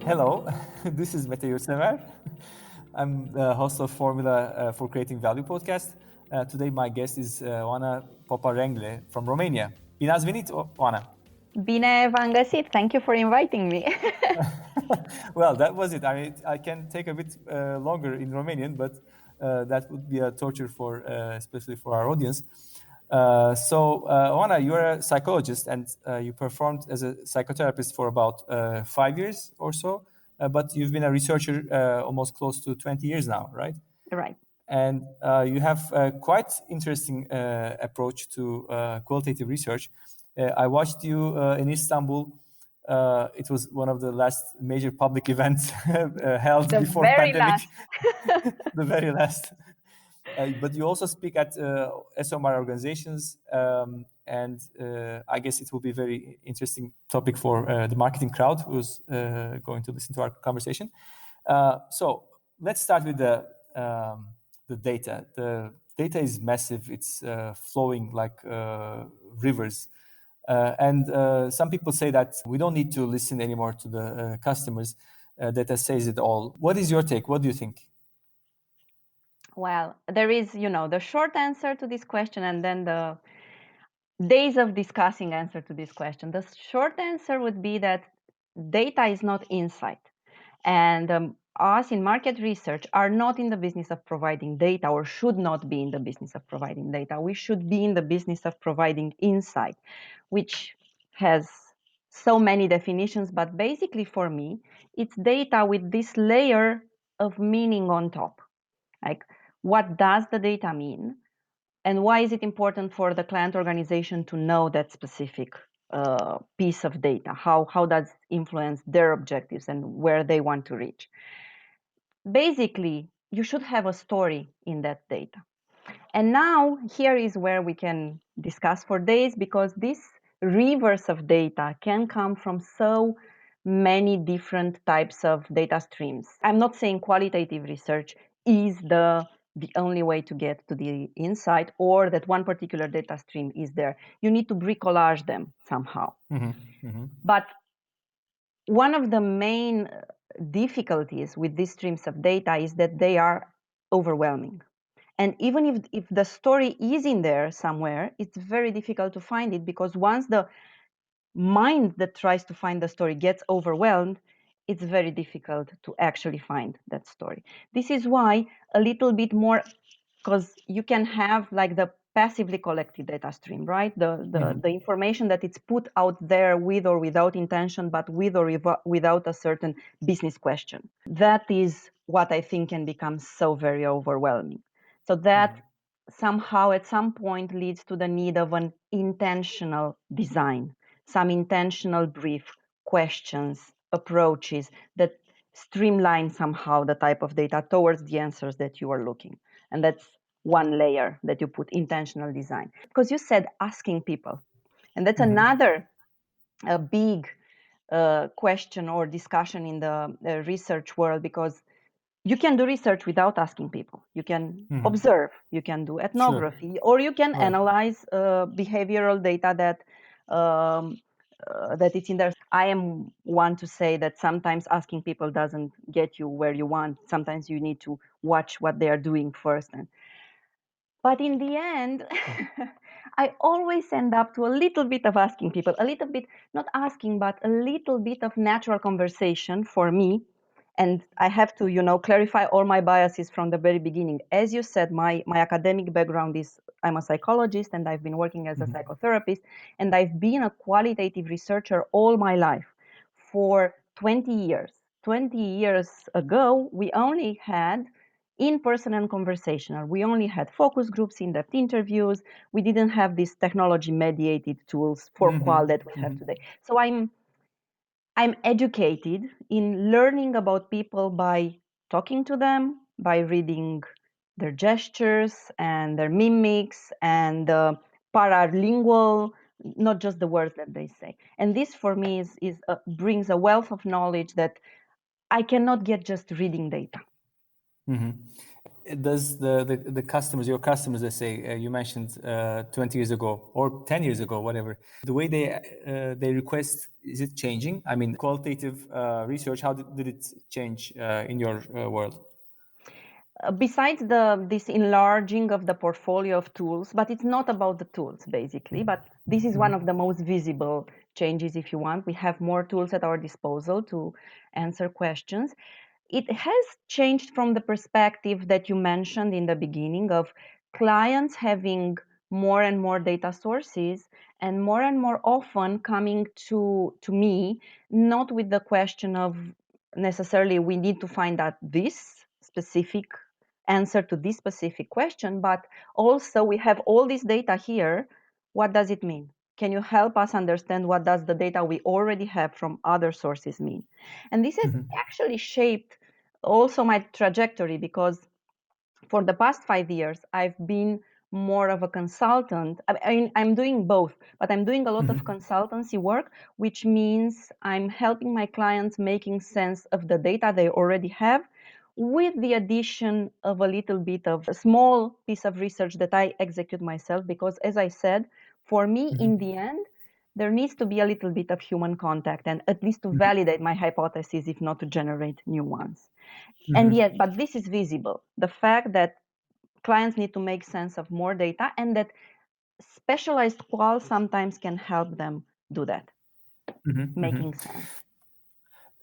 Hello, this is Mete Yurtsever. I'm the host of Formula for Creating Value podcast. Today, my guest is Oana Popa Rengle from Romania. Bine ați venit, Oana. Bine v-am găsit. Thank you for inviting me. Well, that was it. I can take a bit longer in Romanian, but that would be a torture especially for our audience. Oana, you're a psychologist and you performed as a psychotherapist for about 5 years or so, but you've been a researcher almost close to 20 years now, right? Right. And you have a quite interesting approach to qualitative research. I watched you in Istanbul. It was one of the last major public events held before pandemic. The very last. But you also speak at SMR organizations, and I guess it will be a very interesting topic for the marketing crowd who's going to listen to our conversation. So let's start with the data. The data is massive. It's flowing like rivers. And some people say that we don't need to listen anymore to the customers. Data says it all. What is your take? What do you think? Well, there is, the short answer to this question and then the days of discussing answer to this question. The short answer would be that data is not insight. And us in market research are not in the business of providing data, or should not be in the business of providing data. We should be in the business of providing insight, which has so many definitions, but basically for me, it's data with this layer of meaning on top. Like, what does the data mean? And why is it important for the client organization to know that specific piece of data? How does it influence their objectives and where they want to reach? Basically, you should have a story in that data. And now here is where we can discuss for days, because this rivers of data can come from so many different types of data streams. I'm not saying qualitative research is the only way to get to the insight, or that one particular data stream is there. You need to bricolage them somehow. But one of the main difficulties with these streams of data is that they are overwhelming. And even if the story is in there somewhere, it's very difficult to find it, because once the mind that tries to find the story gets overwhelmed, it's very difficult to actually find that story. This is why a little bit more, because you can have like the passively collected data stream, right? The information that it's put out there with or without intention, but with or without a certain business question. That is what I think can become so very overwhelming. So that somehow at some point leads to the need of an intentional design, some intentional brief, questions, approaches that streamline somehow the type of data towards the answers that you are looking. And that's one layer that you put, intentional design. Because you said asking people. And that's another big question or discussion in the research world, because you can do research without asking people. You can observe, you can do ethnography, or you can analyze behavioral data that it's in there. I am one to say that sometimes asking people doesn't get you where you want. Sometimes you need to watch what they are doing first. But in the end, I always end up to a little bit of asking people, a little bit, not asking, but a little bit of natural conversation for me. And I have to, clarify all my biases from the very beginning. As you said, my academic background is, I'm a psychologist and I've been working as a psychotherapist, and I've been a qualitative researcher all my life for 20 years. 20 years ago, we only had in-person and conversational. We only had focus groups, in-depth interviews. We didn't have these technology-mediated tools for qual that we have today. So I'm educated in learning about people by talking to them, by reading their gestures and their mimics and paralingual, not just the words that they say. And this for me brings a wealth of knowledge that I cannot get just reading data. does the customers, your customers, let's say, you mentioned 20 years ago or 10 years ago, whatever, the way they request, is it changing? I mean, qualitative research, how did it change in your world? Besides this enlarging of the portfolio of tools, but it's not about the tools basically, but this is one of the most visible changes, if you want. We have more tools at our disposal to answer questions. It has changed from the perspective that you mentioned in the beginning of clients having more and more data sources and more often coming to me, not with the question of necessarily we need to find out this specific answer to this specific question, but also we have all this data here. What does it mean? Can you help us understand what does the data we already have from other sources mean? And this has actually shaped also my trajectory, because for the past 5 years, I've been more of a consultant. I mean, I'm doing both, but I'm doing a lot of consultancy work, which means I'm helping my clients making sense of the data they already have, with the addition of a little bit of a small piece of research that I execute myself, because as I said, for me, in the end, there needs to be a little bit of human contact, and at least to validate my hypotheses, if not to generate new ones. And yet, but this is visible. The fact that clients need to make sense of more data, and that specialized qual sometimes can help them do that, making sense.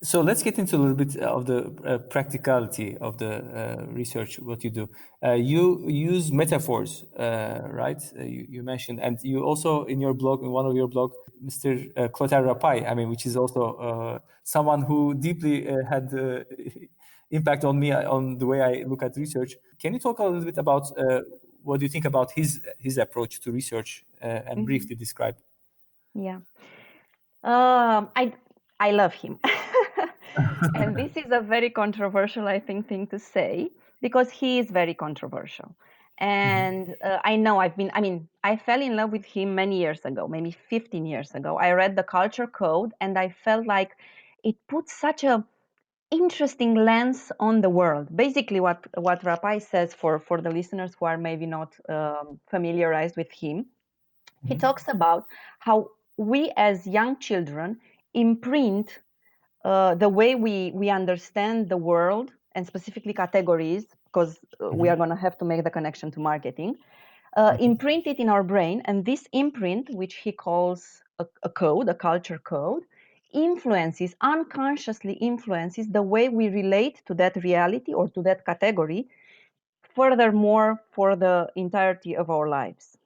So let's get into a little bit of the practicality of the research, what you do. You use metaphors, right? You mentioned, and you also in your blog, in one of your blog, Mr. Clotaire Rapaille, I mean, which is also someone who deeply had impact on me, on the way I look at research. Can you talk a little bit about what do you think about his approach to research and briefly describe? Yeah. I love him. And this is a very controversial, I think, thing to say, because he is very controversial. And I know I fell in love with him many years ago, maybe 15 years ago. I read the Culture Code, and I felt like it puts such a interesting lens on the world. Basically, what Rapaille says, for the listeners who are maybe not familiarized with him, he talks about how we as young children imprint the way we understand the world, and specifically categories, because we are going to have to make the connection to marketing, imprint it in our brain. And this imprint, which he calls a code, a culture code, unconsciously influences the way we relate to that reality or to that category, furthermore, for the entirety of our lives.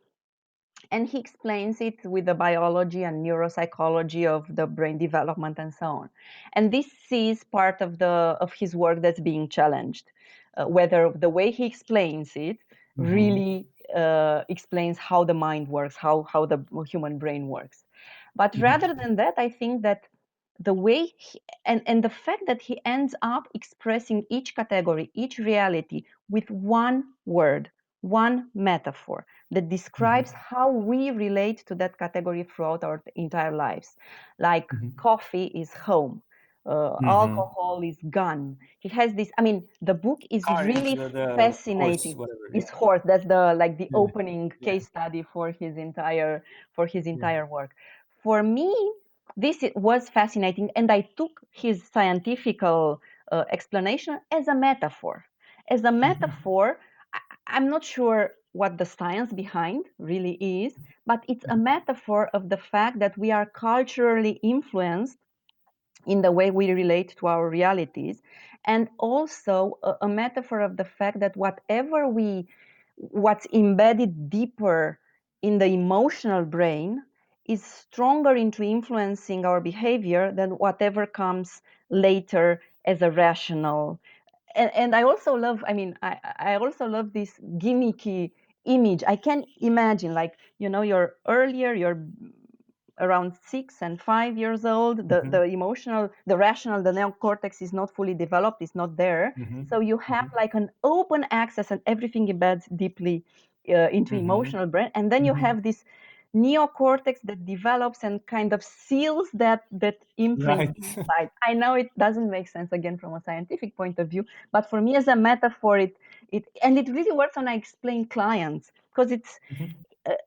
And he explains it with the biology and neuropsychology of the brain development and so on. And this is part of his work that's being challenged, whether the way he explains it really explains how the mind works, how the human brain works. But rather than that, I think that the way and the fact that he ends up expressing each category, each reality, with one word, one metaphor that describes how we relate to that category throughout our entire lives. Like coffee is home, alcohol is gun. He has this. I mean, the book is Car is really the horse, fascinating. whatever. Is horse. That's the Yeah. opening case study for his entire work. For me, this was fascinating, and I took his scientific explanation as a metaphor. As a metaphor, I'm not sure what the science behind really is, but it's a metaphor of the fact that we are culturally influenced in the way we relate to our realities, and also a metaphor of the fact that what's embedded deeper in the emotional brain is stronger into influencing our behavior than whatever comes later as a rational. And I also love, I also love this gimmicky image. I can imagine, like, you're around 6 and 5 years old, the emotional, the rational, the neocortex is not fully developed, it's not there. So you have like an open access, and everything embeds deeply into emotional brain. And then you have neocortex that develops and kind of seals that imprint Right. inside. I know it doesn't make sense again from a scientific point of view, but for me as a metaphor, it really works when I explain clients, because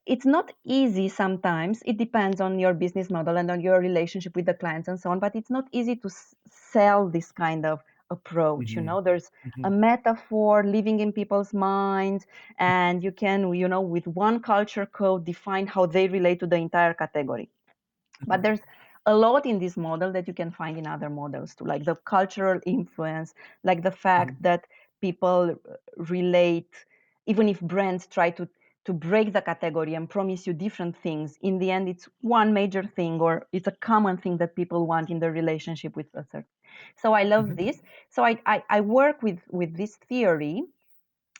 it's not easy sometimes. It depends on your business model and on your relationship with the clients and so on, but it's not easy to sell this kind of approach. There's a metaphor living in people's minds, and you can, with one culture code, define how they relate to the entire category. But there's a lot in this model that you can find in other models too, like the cultural influence, like the fact that people relate, even if brands try to break the category and promise you different things, in the end it's one major thing, or it's a common thing that people want in their relationship with a certain. So I love this. So I work with this theory,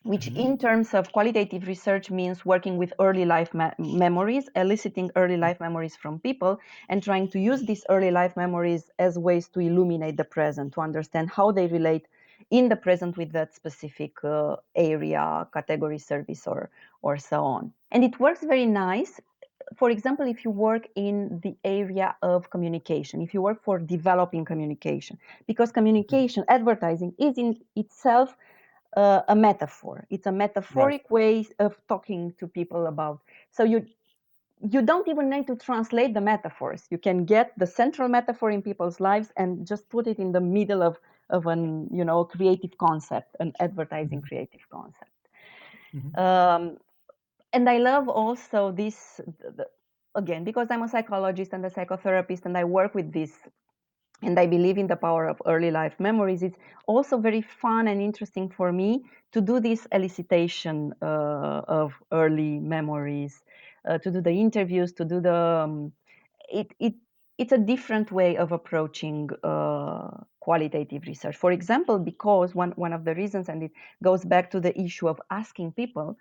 which in terms of qualitative research means working with early life memories, eliciting early life memories from people, and trying to use these early life memories as ways to illuminate the present, to understand how they relate in the present with that specific area, category, service, or so on. And it works very nice. For example, if you work in the area of communication, if you work for developing communication, because communication, advertising is in itself a metaphor. It's a Right. metaphoric way of talking to people about. So you don't even need to translate the metaphors. You can get the central metaphor in people's lives and just put it in the middle of an creative concept, an advertising creative concept. And I love also this, again, because I'm a psychologist and a psychotherapist, and I work with this, and I believe in the power of early life memories. It's also very fun and interesting for me to do this elicitation of early memories, to do the interviews, to do the it's a different way of approaching qualitative research. For example, because one of the reasons, and it goes back to the issue of asking people,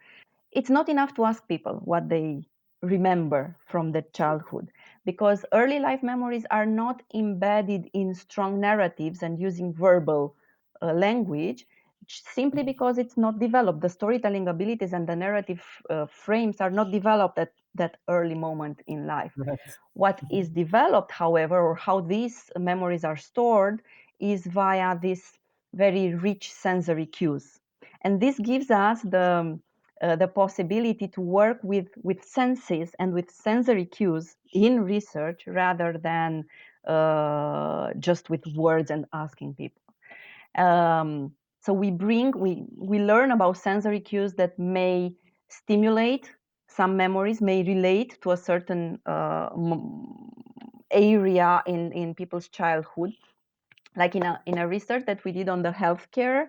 it's not enough to ask people what they remember from their childhood, because early life memories are not embedded in strong narratives and using verbal language, simply because it's not developed. The storytelling abilities and the narrative frames are not developed at that early moment in life. Right. What is developed, however, or how these memories are stored, is via these very rich sensory cues. And this gives us the possibility to work with senses and with sensory cues in research, rather than just with words and asking people. So we learn about sensory cues that may stimulate some memories, may relate to a certain area in people's childhood, like in a research that we did on the healthcare,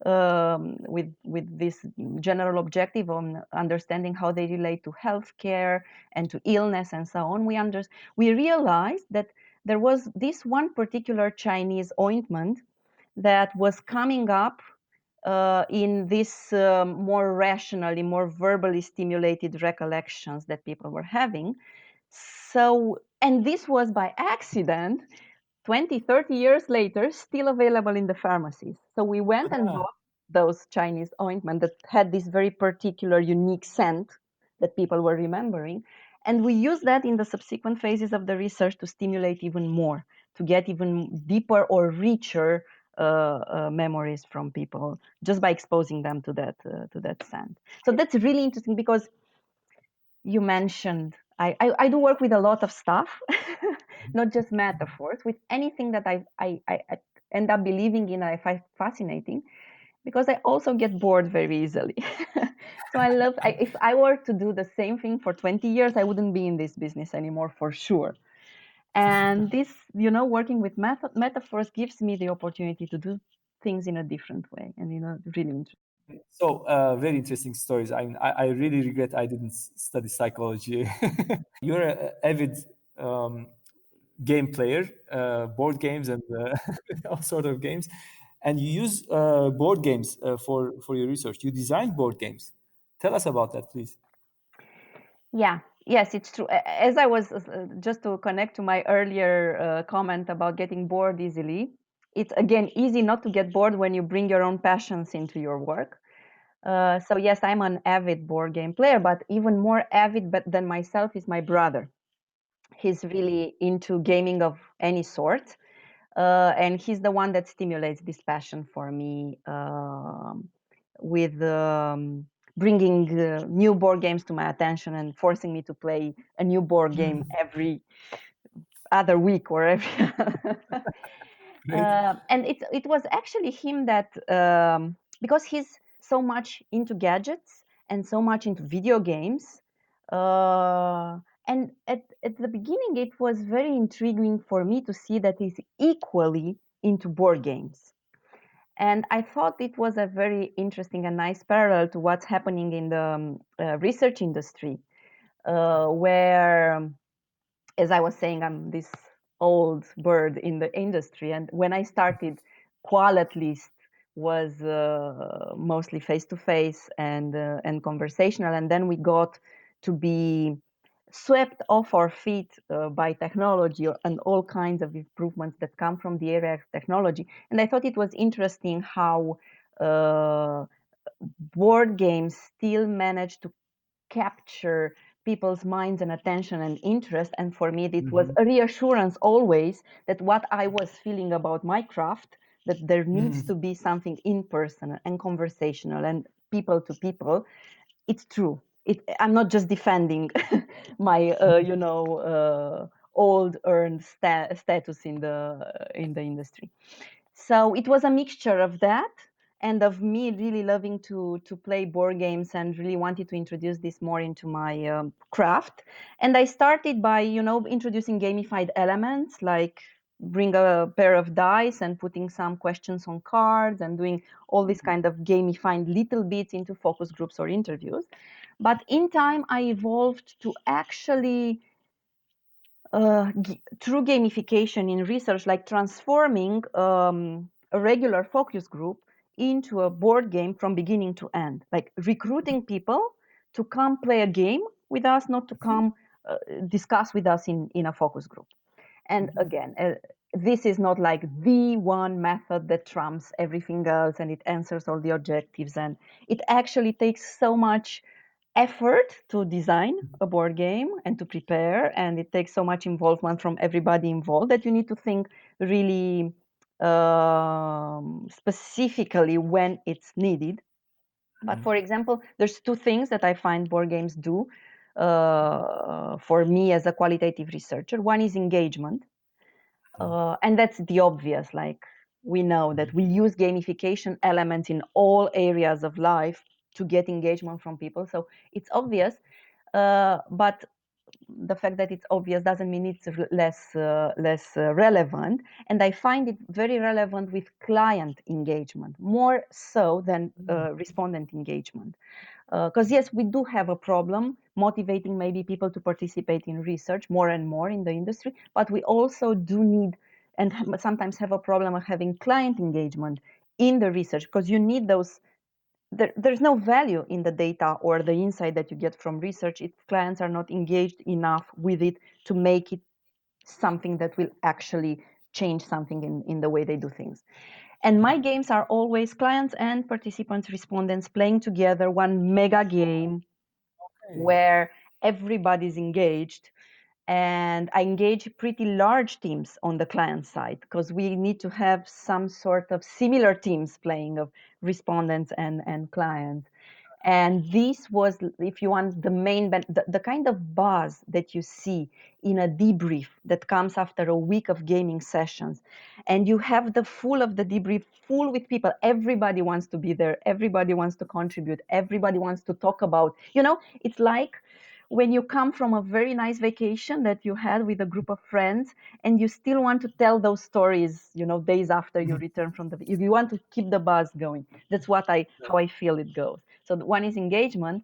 with this general objective on understanding how they relate to healthcare and to illness and so on. We realized that there was this one particular Chinese ointment that was coming up in this more rationally, more verbally stimulated recollections that people were having. So, and this was by accident 20, 30 years later, still available in the pharmacies. So we went and bought those Chinese ointment that had this very particular, unique scent that people were remembering. And we used that in the subsequent phases of the research to stimulate even more, to get even deeper or richer memories from people, just by exposing them to that scent. So that's really interesting, because you mentioned I do work with a lot of stuff, not just metaphors, with anything that I end up believing in, I find fascinating, because I also get bored very easily. So if I were to do the same thing for 20 years, I wouldn't be in this business anymore for sure. And this, working with metaphors gives me the opportunity to do things in a different way, and really interesting. So very interesting stories. I really regret I didn't study psychology. You're an avid um, game player, board games and all sort of games, and you use board games for your research. You design board games. Tell us about that, please. Yeah, yes, it's true. As I was just to connect to my earlier comment about getting bored easily, it's again easy not to get bored when you bring your own passions into your work. So yes, I'm an avid board game player, but even more avid than myself is my brother. He's really into gaming of any sort, and he's the one that stimulates this passion for me, with bringing new board games to my attention and forcing me to play a new board game every other week or every. Great. And it was actually him that, because he's so much into gadgets and so much into video games, and at the beginning it was very intriguing for me to see that he's equally into board games. And I thought it was a very interesting and nice parallel to what's happening in the research industry, where, as I was saying, I'm this old bird in the industry. And when I started, qual at least was mostly face to face and conversational. And then we got to be swept off our feet by technology and all kinds of improvements that come from the area of technology. And I thought it was interesting how uh, board games still manage to capture people's minds and attention and interest. And for me, it was a reassurance always that what I was feeling about my craft, that there needs to be something in person and conversational and people to people, it's true. I'm not just defending my, old earned status in the industry. So it was a mixture of that and of me really loving to play board games and really wanted to introduce this more into my craft. And I started by introducing gamified elements, like bring a pair of dice and putting some questions on cards and doing all this kind of gamified little bits into focus groups or interviews. But in time I evolved to actually, through gamification in research, like transforming a regular focus group into a board game from beginning to end, like recruiting people to come play a game with us, not to come discuss with us in a focus group. And again, this is not like the one method that trumps everything else and it answers all the objectives. And it actually takes so much effort to design a board game and to prepare, and it takes so much involvement from everybody involved that you need to think really specifically when it's needed. But for example, there's two things that I find board games do for me as a qualitative researcher. One is engagement, and that's the obvious. Like, we know that we use gamification elements in all areas of life to get engagement from people, so it's obvious. But the fact that it's obvious doesn't mean it's less relevant. And I find it very relevant with client engagement, more so than respondent engagement. Because yes, we do have a problem motivating maybe people to participate in research more and more in the industry, but we also do need and sometimes have a problem of having client engagement in the research, because you need those. There's no value in the data or the insight that you get from research if clients are not engaged enough with it to make it something that will actually change something in the way they do things. And my games are always clients and participants, respondents playing together one mega game where everybody's engaged. And I engage pretty large teams on the client side because we need to have some sort of similar teams playing of respondents and clients. And this was, if you want, the main, the kind of buzz that you see in a debrief that comes after a week of gaming sessions. And you have the full of the debrief full with people. Everybody wants to be there. Everybody wants to contribute. Everybody wants to talk about, it's like when you come from a very nice vacation that you had with a group of friends and you still want to tell those stories, days after you return from you want to keep the buzz going. That's how I feel it goes. So one is engagement,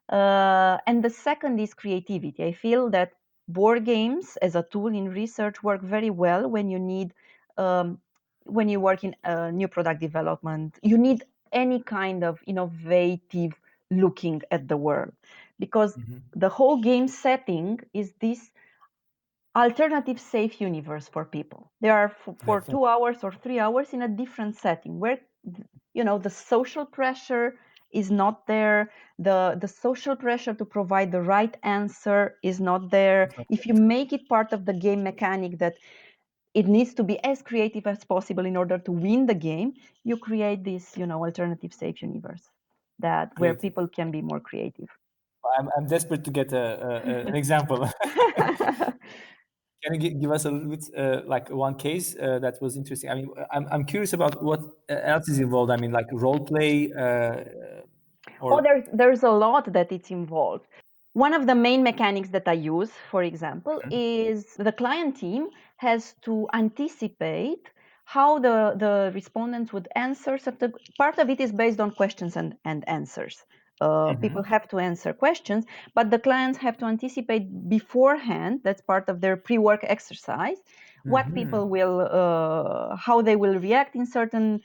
and the second is creativity. I feel that board games as a tool in research work very well when you need, when you work in new product development. You need any kind of innovative looking at the world, because the whole game setting is this alternative safe universe for people. They are for 2 hours or 3 hours in a different setting where the social pressure is not there. The social pressure to provide the right answer is not there. If you make it part of the game mechanic that it needs to be as creative as possible in order to win the game, you create this, alternative safe universe where Great. people can be more creative. I'm desperate to get an example. Can you give us a little bit like one case that was interesting? I mean, I'm curious about what else is involved. I mean, like role play or. There's a lot that it's involved. One of the main mechanics that I use, for example, is the client team has to anticipate how the respondents would answer. So part of it is based on questions and answers. People have to answer questions, but the clients have to anticipate beforehand. That's part of their pre-work exercise. What people will, how they will react in certain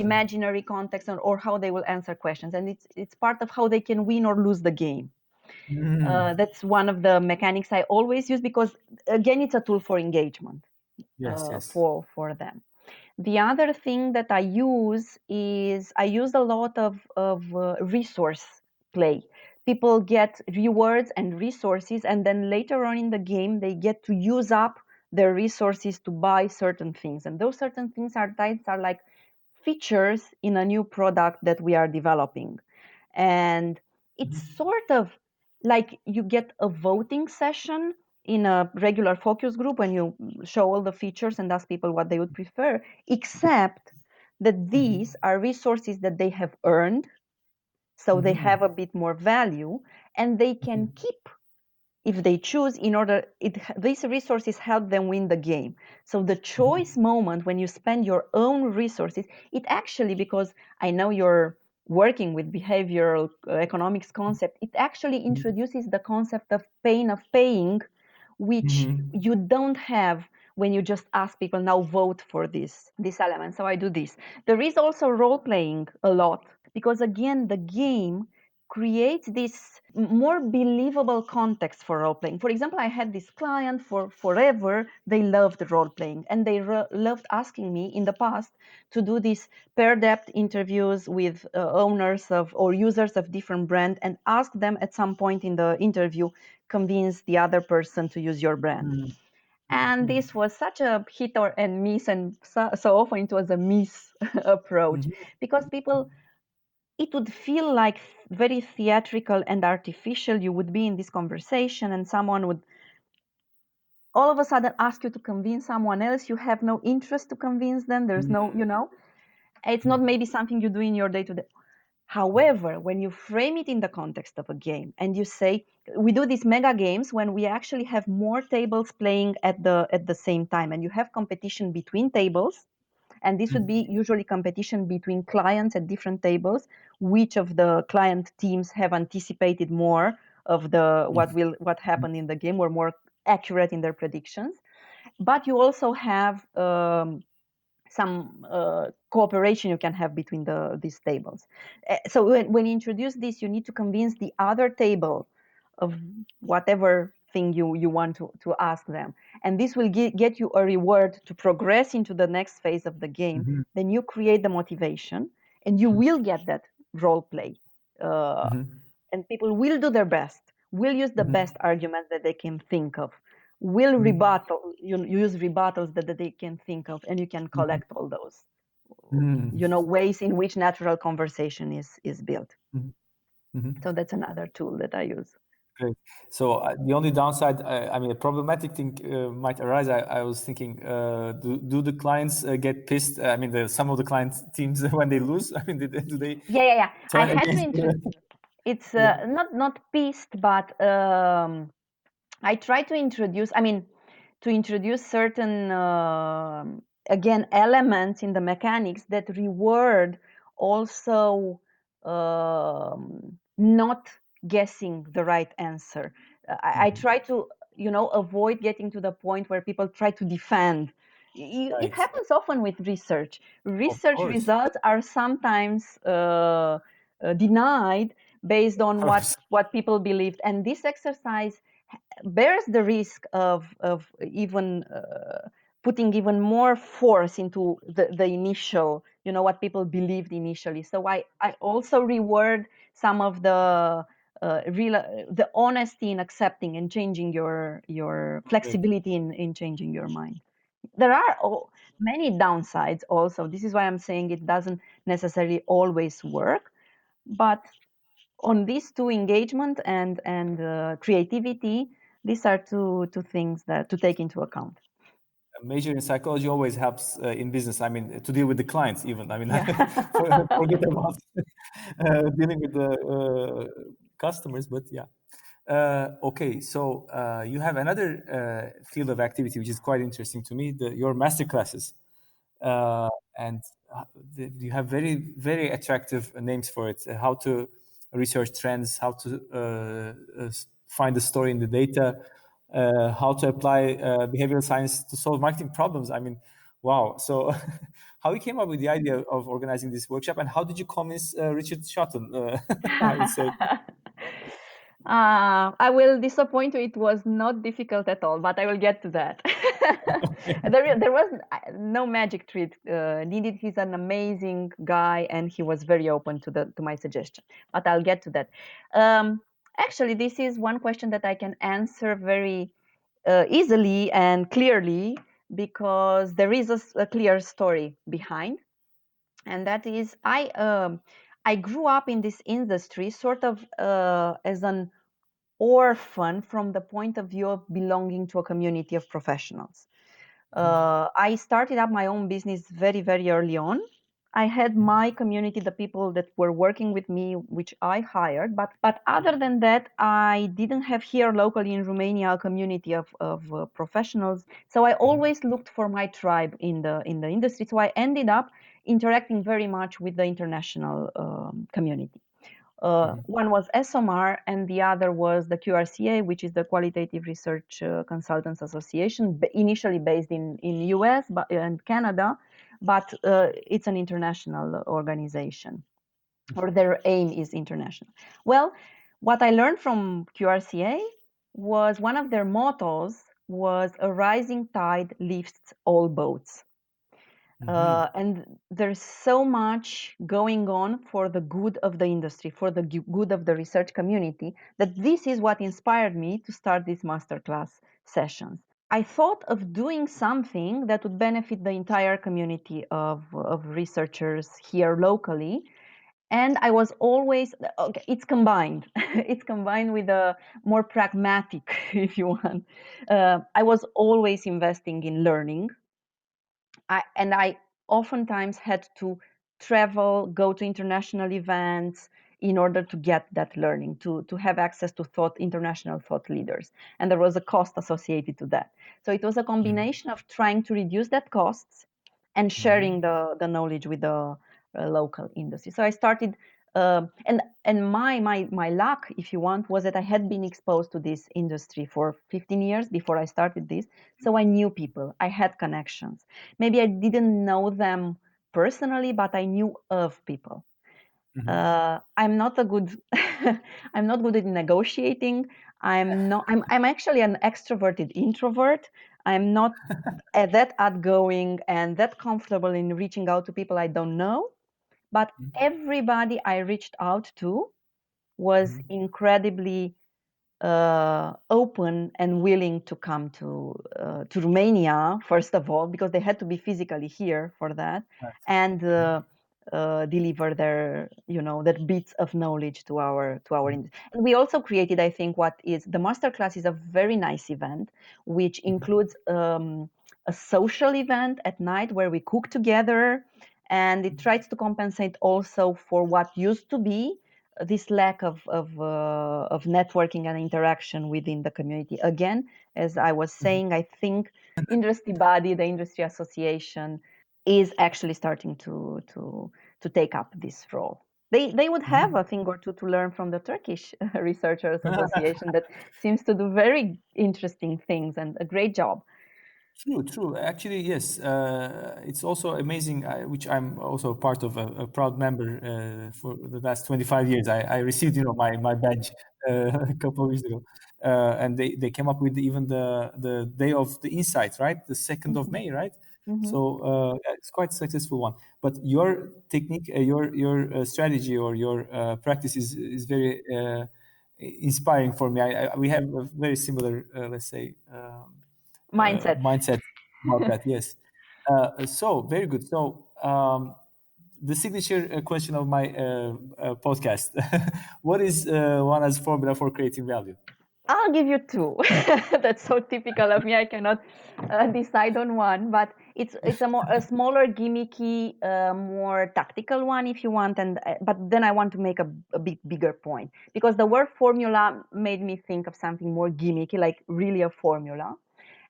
imaginary context, or how they will answer questions, and it's part of how they can win or lose the game. That's one of the mechanics I always use because, again, it's a tool for engagement. Yes. For them. The other thing that I use is I use a lot of resource play. People get rewards and resources, and then later on in the game, they get to use up their resources to buy certain things. And those certain things are like features in a new product that we are developing. And it's sort of like you get a voting session in a regular focus group when you show all the features and ask people what they would prefer, except that these are resources that they have earned, so they have a bit more value, and they can keep if they choose. These resources help them win the game. So the choice moment when you spend your own resources, it actually, because I know you're working with behavioral economics concept, it actually introduces the concept of pain of paying, which you don't have when you just ask people, now vote for this element. So I do this. There is also role playing a lot, because again, the game creates this more believable context for role playing. For example, I had this client for forever. They loved role playing, and they loved asking me in the past to do these pair depth interviews with owners of or users of different brands, and ask them at some point in the interview, convince the other person to use your brand. And this was such a hit and miss, and so often it was a miss approach, because people, it would feel like very theatrical and artificial. You would be in this conversation and someone would all of a sudden ask you to convince someone else. You have no interest to convince them. There's no, it's not maybe something you do in your day to day. However, when you frame it in the context of a game and you say, we do these mega games when we actually have more tables playing at the same time, and you have competition between tables. And this would be usually competition between clients at different tables. Which of the client teams have anticipated more of what happened in the game, or more accurate in their predictions. But you also have some cooperation you can have between these tables. So when you introduce this, you need to convince the other table of whatever thing you want to ask them. And this will get you a reward to progress into the next phase of the game. Then you create the motivation, and you will get that role play. And people will do their best, will use the best arguments that they can think of, will use rebuttals that they can think of, and you can collect all those ways in which natural conversation is built. So that's another tool that I use. Great. So the only downside, I mean, a problematic thing might arise. I was thinking, do the clients get pissed? I mean, some of the client teams when they lose. I mean, do they? Yeah. I Turn had to against? It's not pissed, but I try to introduce. I mean, to introduce certain again elements in the mechanics that reward also not guessing the right answer. I try to avoid getting to the point where people try to defend. It Right. happens often with research. Of Research course. results are sometimes denied based Of on course. what people believed, and this exercise bears the risk of even putting even more force into the initial, what people believed initially. So I also reward some of the the honesty in accepting and changing your flexibility in changing your mind. There are many downsides also. This is why I'm saying it doesn't necessarily always work, but on these two, engagement and creativity, these are two things that to take into account. A major in psychology always helps in business. I mean, to deal with the clients, even. I mean, Yeah. forget about dealing with the customers, but yeah. Okay, so you have another field of activity which is quite interesting to me, your masterclasses. And you have very, very attractive names for it. How to research trends, how to find the story in the data, how to apply behavioral science to solve marketing problems. I mean, wow. So how you came up with the idea of organizing this workshop, and how did you convince Richard Shotton, I would say? I will disappoint you. It was not difficult at all, but I will get to that. There was no magic trick needed. He's an amazing guy, and he was very open to my suggestion. But I'll get to that. Actually, this is one question that I can answer very easily and clearly, because there is a clear story behind, and that is I grew up in this industry sort of as an orphan from the point of view of belonging to a community of professionals. I started up my own business very, very early on. I had my community, the people that were working with me, which I hired. But other than that, I didn't have here locally in Romania a community of professionals. So I always looked for my tribe in the industry. So I ended up interacting very much with the international community. One was SOMAR, and the other was the QRCA, which is the Qualitative Research Consultants Association, initially based in US and Canada, but it's an international organization, or their aim is international. Well, what I learned from QRCA was one of their mottos was a rising tide lifts all boats. And there's so much going on for the good of the industry, for the good of the research community, that this is what inspired me to start these masterclass sessions. I thought of doing something that would benefit the entire community of researchers here locally. And I was always, okay, it's combined. It's combined with a more pragmatic, if you want. I was always investing in learning. I oftentimes had to travel, go to international events in order to get that learning, to have access to international thought leaders. And there was a cost associated to that. So it was a combination of trying to reduce that costs and sharing the knowledge with the local industry. So I started, and my luck, if you want, was that I had been exposed to this industry for 15 years before I started this. So I knew people, I had connections. Maybe I didn't know them personally, but I knew of people. I'm not a good I'm not good at negotiating. I'm actually an extroverted introvert. I'm not that outgoing and that comfortable in reaching out to people I don't know. But everybody I reached out to was incredibly open and willing to come to Romania, first of all, because they had to be physically here for that, and deliver their bits of knowledge to our industry. And we also created, I think, what is the masterclass is a very nice event, which includes a social event at night where we cook together, and it tries to compensate also for what used to be this lack of networking and interaction within the community. Again, as I was saying, I think industry body, the industry association, is actually starting to take up this role. They would have a thing or two to learn from the Turkish Researchers Association that seems to do very interesting things and a great job. True. Actually, yes. It's also amazing, which I'm also part of a proud member for the last 25 years. I received, my badge a couple of years ago, and they came up with even the day of the insight, right? The 2nd of May, right? So yeah, it's quite a successful one. But your technique, your strategy or your practice is very inspiring for me. We have a very similar, let's say, Mindset. mindset about that. Yes. So very good. So the signature question of my podcast: what is Oana's formula for creating value? I'll give you two. That's so typical of me. I cannot decide on one, but it's a smaller, gimmicky, more tactical one if you want. And but then I want to make a bit bigger point, because the word formula made me think of something more gimmicky, like really a formula.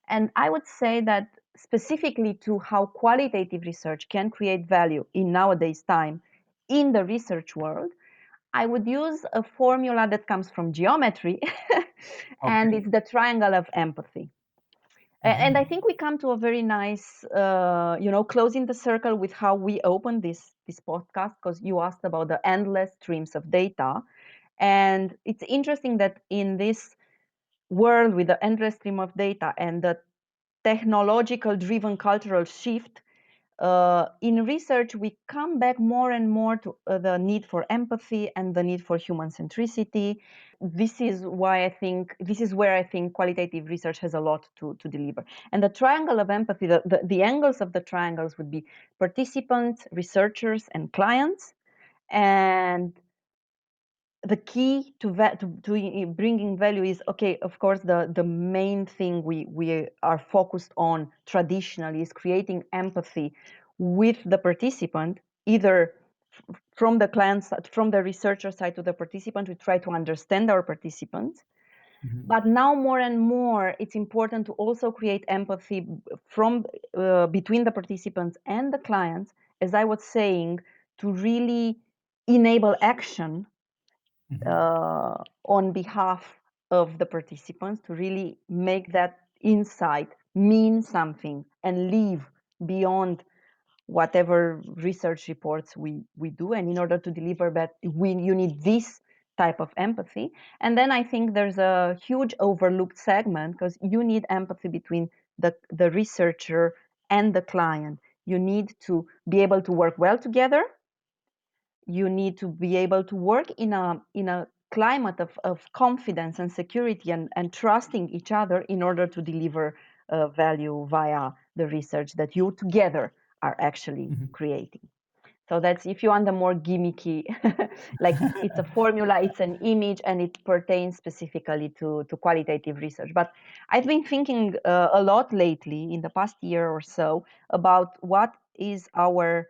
And I would say that specifically to how qualitative research can create value in nowadays time in the research world, I would use a formula that comes from geometry, and Okay. it's the triangle of empathy. And I think we come to a very nice, closing the circle with how we open this podcast, because you asked about the endless streams of data. And it's interesting that in this world with the endless stream of data and the technological driven cultural shift, in research, we come back more and more to the need for empathy and the need for human centricity. This is where I think qualitative research has a lot to deliver. And the triangle of empathy, the angles of the triangles would be participants, researchers, and clients. And the key to bringing value is, okay, of course, the main thing we are focused on traditionally is creating empathy with the participant, either from the client side, from the researcher side to the participant. We try to understand our participants. But now more and more, it's important to also create empathy from between the participants and the clients, as I was saying, to really enable action on behalf of the participants, to really make that insight mean something and live beyond whatever research reports we do. And in order to deliver that, you need this type of empathy. And then I think there's a huge overlooked segment, because you need empathy between the researcher and the client. You need to be able to work well together. You need to be able to work in a climate of confidence and security, and trusting each other in order to deliver value via the research that you together are actually creating. So that's, if you want the more gimmicky, like it's a formula, it's an image, and it pertains specifically to qualitative research. But I've been thinking a lot lately, in the past year or so, about what is our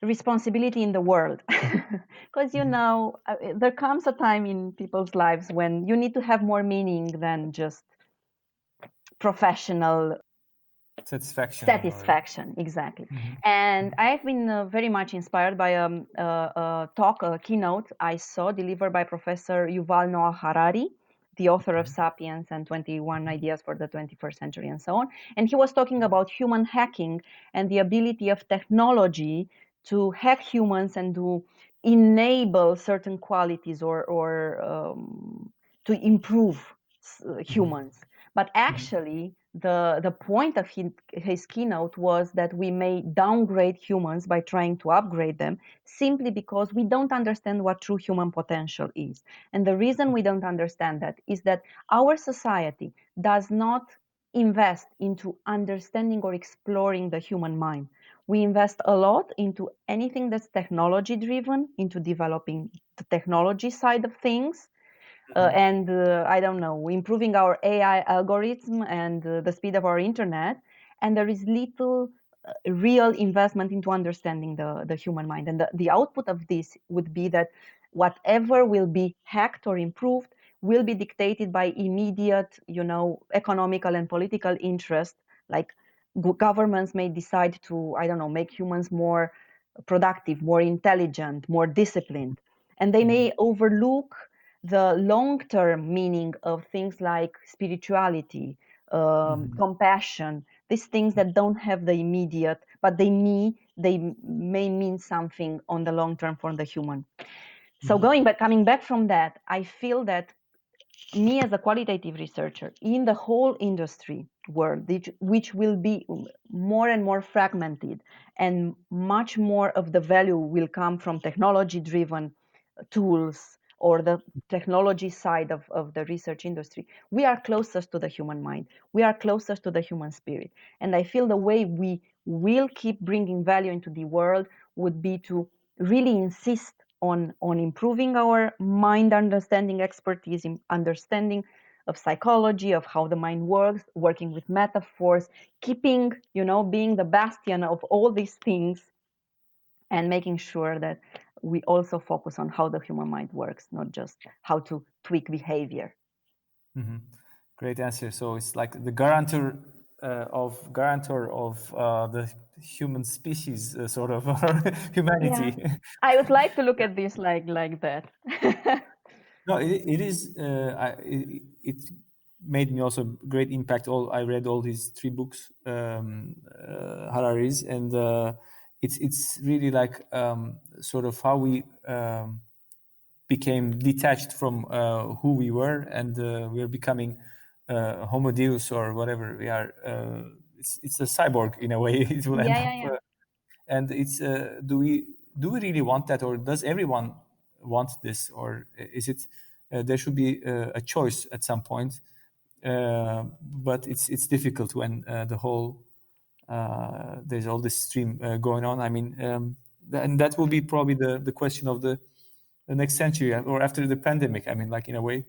responsibility in the world. Because there comes a time in people's lives when you need to have more meaning than just professional satisfaction. Exactly. And I've been very much inspired by a keynote I saw delivered by Professor Yuval Noah Harari, the author of Sapiens and 21 Ideas for the 21st Century, and so on. And he was talking about human hacking and the ability of technology to hack humans and to enable certain qualities, or to improve humans. But actually, the point of his keynote was that we may downgrade humans by trying to upgrade them, simply because we don't understand what true human potential is. And the reason we don't understand that is that our society does not invest into understanding or exploring the human mind. We invest a lot into anything that's technology driven, into developing the technology side of things, and I don't know, improving our AI algorithm and the speed of our internet. And there is little real investment into understanding the human mind. And the output of this would be that whatever will be hacked or improved will be dictated by immediate, economical and political interest. Like governments may decide to, I don't know, make humans more productive, more intelligent, more disciplined. And they may overlook the long-term meaning of things like spirituality, compassion, these things that don't have the immediate, but they may mean something on the long term for the human. So coming back from that, I feel that me as a qualitative researcher in the whole industry world, which will be more and more fragmented, and much more of the value will come from technology-driven tools or the technology side of the research industry, we are closest to the human mind. We are closest to the human spirit. And I feel the way we will keep bringing value into the world would be to really insist on improving our mind understanding expertise, in understanding of psychology, of how the mind works, working with metaphors, keeping, being the bastion of all these things, and making sure that we also focus on how the human mind works, not just how to tweak behavior. Mm-hmm. Great answer. So it's like the guarantor of the human species, sort of, or humanity. Yeah. I would like to look at this like that. No, it is. It made me also great impact. I read all these 3 books, Harari's, and it's really like sort of how we became detached from who we were, and we are becoming Homo Deus or whatever we are. It's a cyborg in a way. It will end up, and it's do we really want that, or does everyone want this, or is it there should be a choice at some point? But it's difficult when the whole there's all this stream going on. I mean, and that will be probably the question of the next century or after the pandemic. I mean, like, in a way,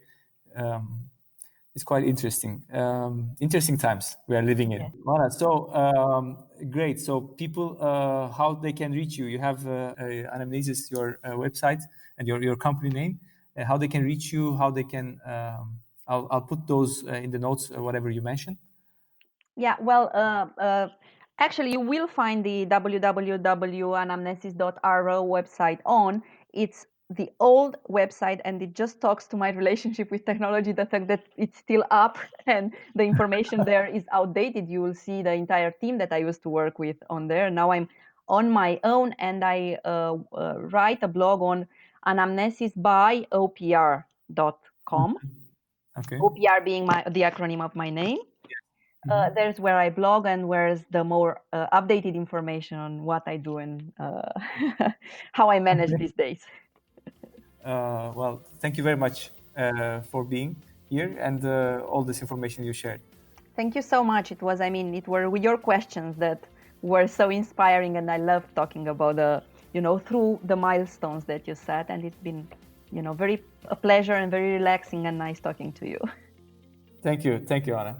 it's quite interesting. Interesting times we are living in. Voilà, so great. So people, how they can reach you? You have Anamnesis, your website, and your company name. How they can reach you? How they can? I'll put those in the notes, whatever you mentioned. Yeah, well, actually, you will find the www.anamnesis.ro website on. It's the old website, and it just talks to my relationship with technology, the fact that it's still up and the information there is outdated. You will see the entire team that I used to work with on there. Now I'm on my own, and I write a blog on anamnesisbyopr.com. Okay. OPR being the acronym of my name. There's where I blog, and where's the more updated information on what I do and how I manage these days. Well, thank you very much for being here and all this information you shared. Thank you so much. It were your questions that were so inspiring, and I love talking about through the milestones that you set, and it's been, a pleasure and very relaxing and nice talking to you. Thank you, Oana.